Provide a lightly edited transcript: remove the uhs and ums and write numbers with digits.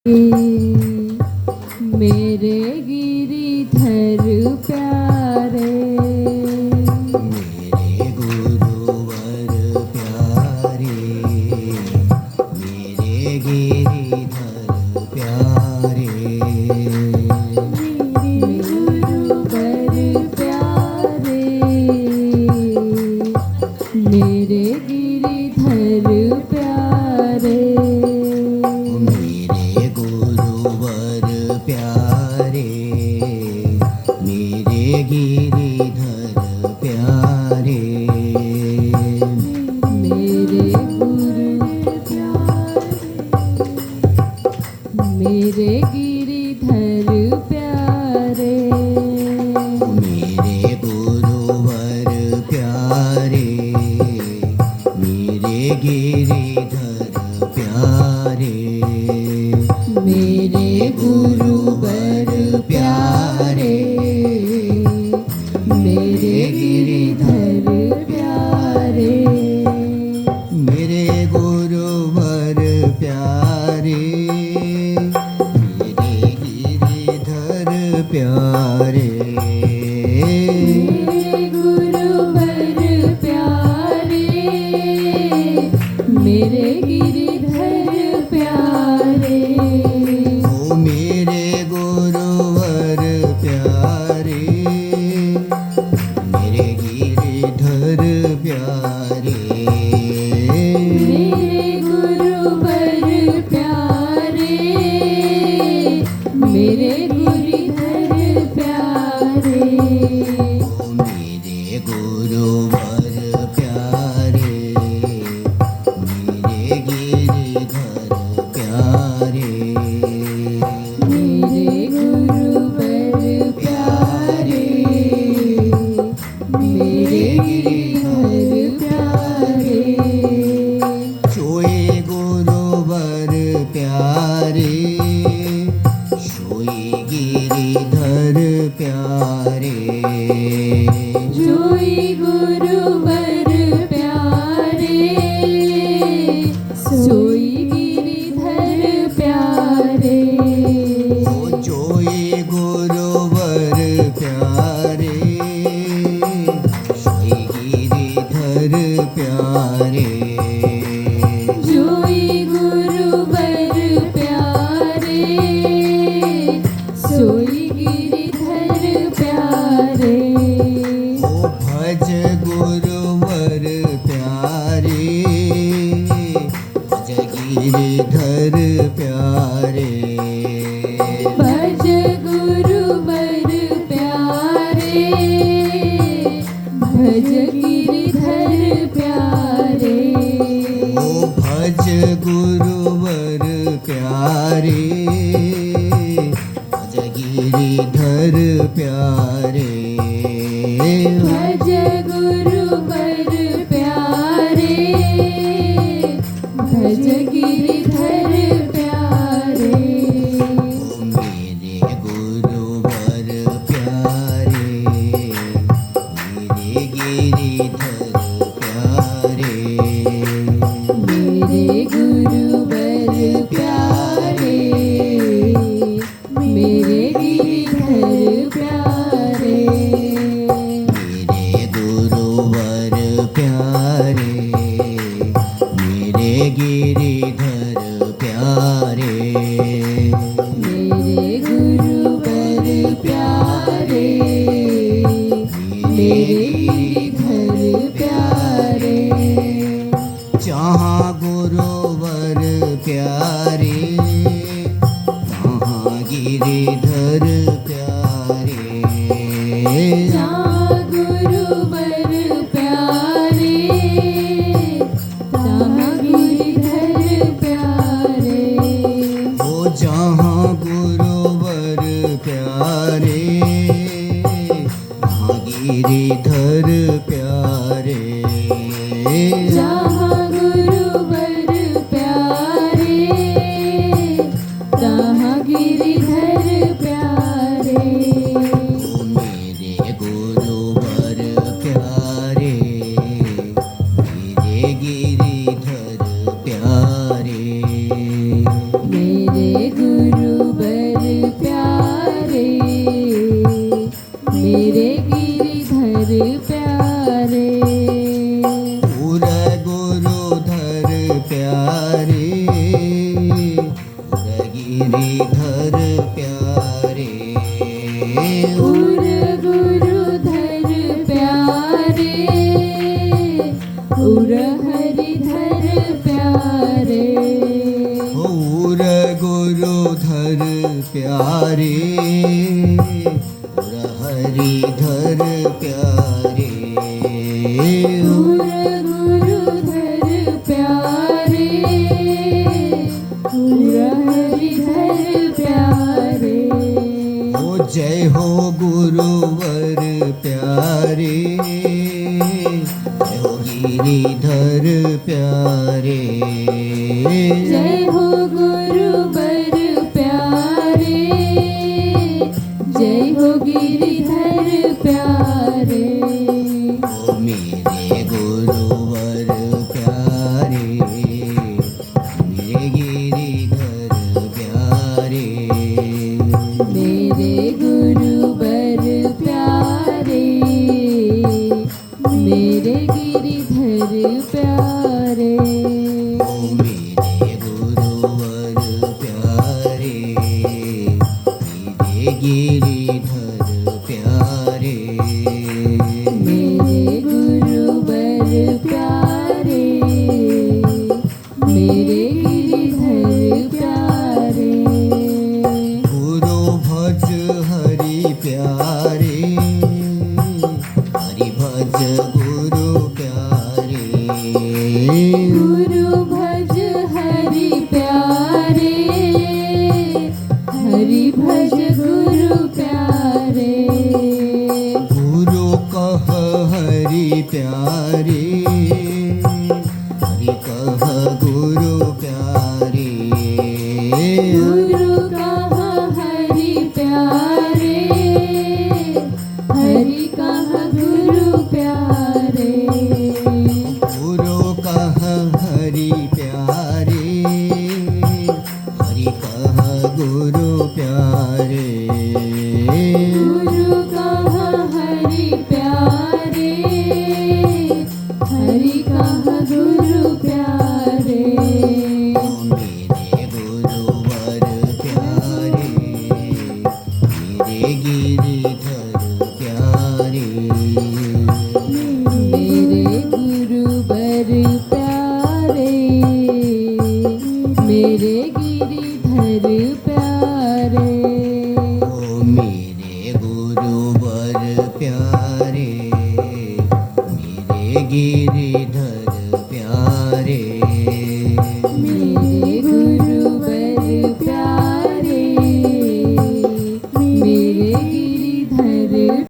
मेरे गिरिधर प्यारे, मेरे गुरुवर प्यारे, मेरे गिरिधर प्यारे, मेरे गुरुवर प्यारे, मेरे गिरिधर प्यारे, मेरे गुरुवर प्यारे, मेरे गिरिधर प्यारे, मेरे गुरु प्यारे, मेरे गिरिधर प्यारे, मेरे गुरुवर प्यारे, मेरे गिरिधर प्यारे, मेरे गुरुवर प्यारे, मेरे गिरिधर प्यारे, मेरे गुरुवर प्यारे, मेरे गिरिधर प्यारे, मेरे गुरुवर प्यारे, मेरे गिरिधर प्यारे, ओ मेरे गुरुवर प्यारे, मेरे गिरिधर प्यारे, मेरे गुरुवर प्यारे, मेरे गिरिधर प्यारे, ओ मेरे गुरुवर प्यारे, मेरे गिरिधर प्यारे, मेरे गुरुवर प्यारे, मेरे गिरिधर प्यारे, सोए गुरुवर प्यारे, सोए गिरिधर प्यारे, जोई गुरुवर प्यारे, सोई गिरिधर प्यारे, ओ जोए गुरुवर प्यारे, सोए गिरिधर प्यारे, जोई गुरुवर प्यारे, सोई गिरिधर प्यारे, ओ भज गुरुवर प्यारे, भज गिरिधर प्यारे, भज गुरुवर प्यारे, भज गिरिधर प्यारे, ओ भज गुरुवर प्यारे, भज गिरिधर प्यारे, भज गुरुवर प्यारे, भज गिरिधर प्यारे, ओ मेरे गुरुवर प्यारे, मेरे गिरिधर प्यारे, मेरे गुरुवर प्यारे, मेरे गिरिधर प्यारे, मेरे गुरुवर प्यारे, मेरे गिरिधर प्यारे, मेरे गुरुवर प्यारे, मेरे गिरिधर प्यारे, जहाँ गुरुवर प्यारे, तहाँ गिरिधर प्यारे, जहाँ गुरुवर प्यारे, तहाँ गिरिधर प्यारे, ओ जहाँ गुरुवर प्यारे, तहाँ गिरिधर प्यारे, जहाँ गुरुवर प्यारे, तहाँ गिरिधर प्यारे, ओ मेरे गुरुवर प्यारे, मेरे गिरिधर प्यारे, मेरे गुरु गिरिधर प्यारे उर गुरुधर प्यारे उर हरिधर प्यारे उर गुरुधर प्यारे उर हरिधर प्यारे उर गुरुधर प्यारे उर हरिधर प्यारे ओ जय हो गुरुवर प्यारे जय हो गिरिधर प्यारे जय हो गुरुवर प्यारे जय हो गिरिधर प्यारे ओ मेरे गुरुवर प्यारे मेरे गिरिधर प्यारे मेरे गुरुवर प्यारे मेरे गिरिधर प्यारे ओ मेरे गुरुवर प्यारे मेरे गिरिधर प्यारे मेरे गुरुवर प्यारे मेरे गिरिधर प्यारे गुरु भज हरि प्यारे हरि भज गुरु प्यारे गुरु भज हरि प्यारे हरि भज गुरु प्यारे गुरु कह हरि प्यारे हरि कह गुरु प्यारे गुरु कहा हरि प्यारे हरि कहा गुरु प्यारे गुरु कह हरि प्यारे हरि कह गुरु प्यारे गुरु कहा हरि प्यारे हरि कहा गुरु प्यारे मेरे गुरुवर प्यारे मेरे गिरिधर प्यारे मेरे गुरुवर प्यारे मेरे गिरिधर प्यारे ओ मेरे गुरुवर प्यारे मेरे गिरिधर